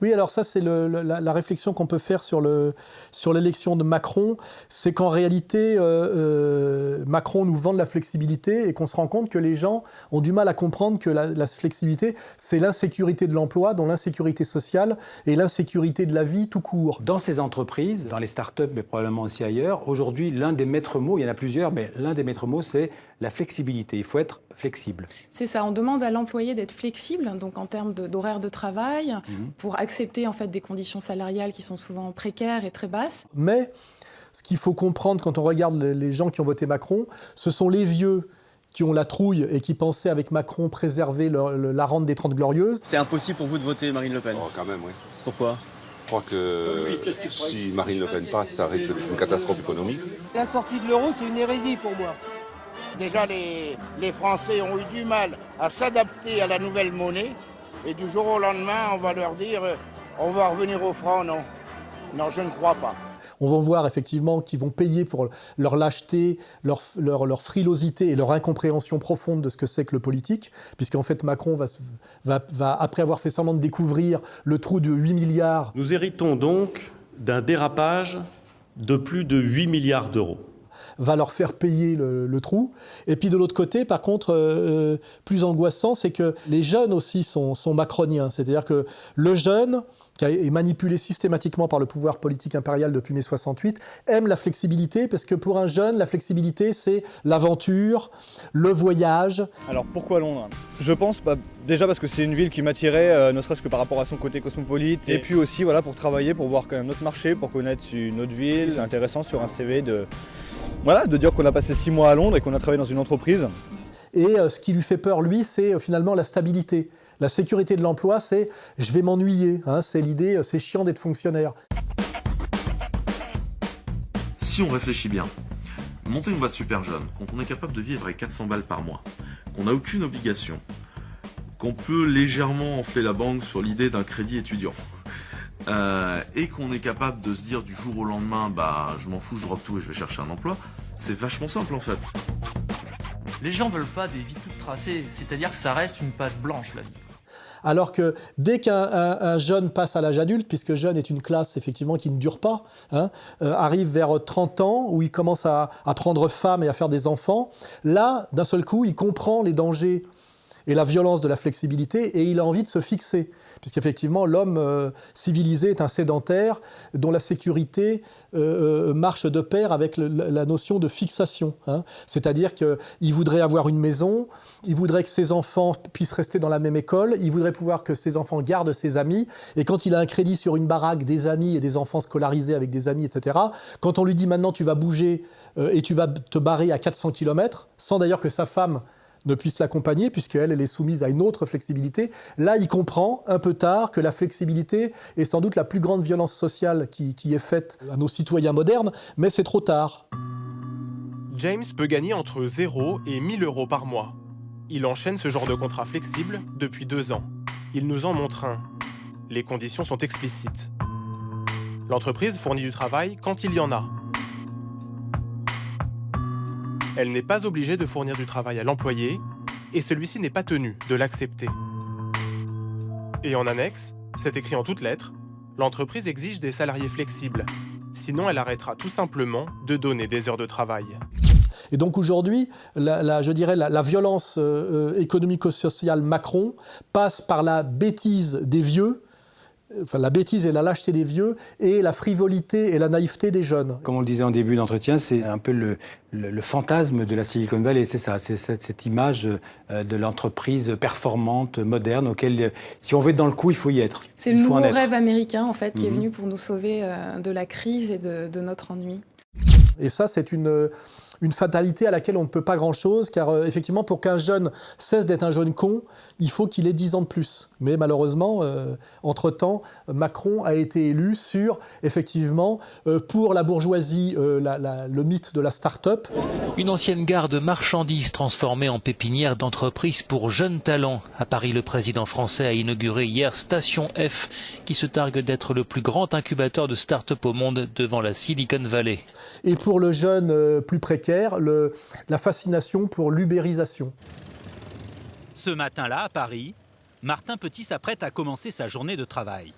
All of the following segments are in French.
Oui, alors ça, c'est la réflexion qu'on peut faire sur l'élection de Macron. C'est qu'en réalité, Macron nous vend de la flexibilité et qu'on se rend compte que les gens ont du mal à comprendre que la flexibilité, c'est l'insécurité de l'emploi, dont l'insécurité sociale et l'insécurité de la vie tout court. Dans ces entreprises, dans les startups, mais probablement aussi ailleurs, aujourd'hui, l'un des maîtres mots, il y en a plusieurs, mais l'un des maîtres mots, c'est la flexibilité. Il faut être flexible. C'est ça, on demande à l'employé d'être flexible, donc en termes d'horaire de travail, pour accepter en fait des conditions salariales qui sont souvent précaires et très basses. Mais ce qu'il faut comprendre quand on regarde les gens qui ont voté Macron, ce sont les vieux qui ont la trouille et qui pensaient avec Macron préserver la rente des 30 Glorieuses. C'est impossible pour vous de voter Marine Le Pen? Oh, quand même, oui. Pourquoi? Je crois que si Marine Le Pen passe, ça risque d'être une catastrophe économique. La sortie de l'euro, c'est une hérésie pour moi. Déjà, les Français ont eu du mal à s'adapter à la nouvelle monnaie. Et du jour au lendemain, on va leur dire on va revenir au franc. Non, non, je ne crois pas. On va voir effectivement qu'ils vont payer pour leur lâcheté, leur frilosité et leur incompréhension profonde de ce que c'est que le politique, puisqu'en fait Macron va, après avoir fait semblant de découvrir le trou de 8 milliards... Nous héritons donc d'un dérapage de plus de 8 milliards d'euros. Va leur faire payer le trou. Et puis de l'autre côté, par contre, plus angoissant, c'est que les jeunes aussi sont macroniens. C'est-à-dire que le jeune, qui est manipulé systématiquement par le pouvoir politique impérial depuis mai 68, aime la flexibilité, parce que pour un jeune, la flexibilité, c'est l'aventure, le voyage. Alors pourquoi Londres? Je pense déjà parce que c'est une ville qui m'attirait, ne serait-ce que par rapport à son côté cosmopolite, et puis aussi voilà, pour travailler, pour voir quand même notre marché, pour connaître une autre ville. C'est intéressant sur un CV de dire qu'on a passé 6 mois à Londres et qu'on a travaillé dans une entreprise. Et ce qui lui fait peur, lui, c'est finalement la stabilité. La sécurité de l'emploi, c'est « je vais m'ennuyer », c'est l'idée « c'est chiant d'être fonctionnaire ». Si on réfléchit bien, monter une boîte super jeune, quand on est capable de vivre avec 400 balles par mois, qu'on n'a aucune obligation, qu'on peut légèrement enfler la banque sur l'idée d'un crédit étudiant, et qu'on est capable de se dire du jour au lendemain, je m'en fous, je drop tout et je vais chercher un emploi, c'est vachement simple en fait. Les gens veulent pas des vies toutes tracées, c'est-à-dire que ça reste une page blanche la vie. Alors que dès qu'un jeune passe à l'âge adulte, puisque jeune est une classe effectivement qui ne dure pas, arrive vers 30 ans, où il commence à prendre femme et à faire des enfants, là, d'un seul coup, il comprend les dangers et la violence de la flexibilité, et il a envie de se fixer. Puisqu'effectivement, l'homme civilisé est un sédentaire dont la sécurité marche de pair avec la notion de fixation. C'est-à-dire qu'il voudrait avoir une maison, il voudrait que ses enfants puissent rester dans la même école, il voudrait pouvoir que ses enfants gardent ses amis, et quand il a un crédit sur une baraque, des amis et des enfants scolarisés avec des amis, etc., quand on lui dit maintenant tu vas bouger et tu vas te barrer à 400 km, sans d'ailleurs que sa femme ne puisse l'accompagner, puisqu'elle est soumise à une autre flexibilité. Là, il comprend un peu tard que la flexibilité est sans doute la plus grande violence sociale qui est faite à nos citoyens modernes, mais c'est trop tard. James peut gagner entre 0 et 1 000 euros par mois. Il enchaîne ce genre de contrat flexible depuis 2 ans. Il nous en montre un. Les conditions sont explicites. L'entreprise fournit du travail quand il y en a. Elle n'est pas obligée de fournir du travail à l'employé et celui-ci n'est pas tenu de l'accepter. Et en annexe, c'est écrit en toutes lettres, l'entreprise exige des salariés flexibles. Sinon, elle arrêtera tout simplement de donner des heures de travail. Et donc aujourd'hui, je dirais la violence économico-sociale Macron passe par la bêtise des vieux, enfin la bêtise et la lâcheté des vieux, et la frivolité et la naïveté des jeunes. Comme on le disait en début d'entretien, c'est un peu le fantasme de la Silicon Valley, c'est ça, c'est cette image de l'entreprise performante, moderne, auquel, si on veut être dans le coup, il faut y être. C'est le nouveau rêve américain, en fait, qui est venu pour nous sauver de la crise et de notre ennui. Et ça, c'est une fatalité à laquelle on ne peut pas grand-chose, car effectivement, pour qu'un jeune cesse d'être un jeune con, il faut qu'il ait 10 ans de plus. Mais malheureusement, entre-temps, Macron a été élu sur, effectivement, pour la bourgeoisie, le mythe de la start-up. Une ancienne gare de marchandises transformée en pépinière d'entreprise pour jeunes talents. À Paris, le président français a inauguré hier Station F, qui se targue d'être le plus grand incubateur de start-up au monde devant la Silicon Valley. Et pour le jeune plus précaire, la fascination pour l'ubérisation. Ce matin-là, à Paris, Martin Petit s'apprête à commencer sa journée de travail.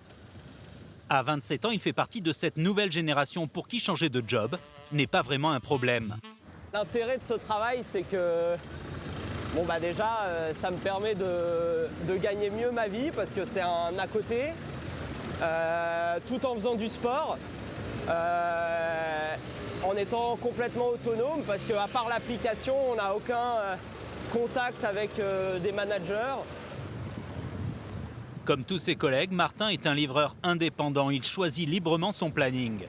À 27 ans, il fait partie de cette nouvelle génération pour qui changer de job n'est pas vraiment un problème. L'intérêt de ce travail, c'est que déjà, ça me permet de gagner mieux ma vie parce que c'est un à côté, tout en faisant du sport, en étant complètement autonome parce qu'à part l'application, on n'a aucun contact avec des managers. Comme tous ses collègues, Martin est un livreur indépendant. Il choisit librement son planning.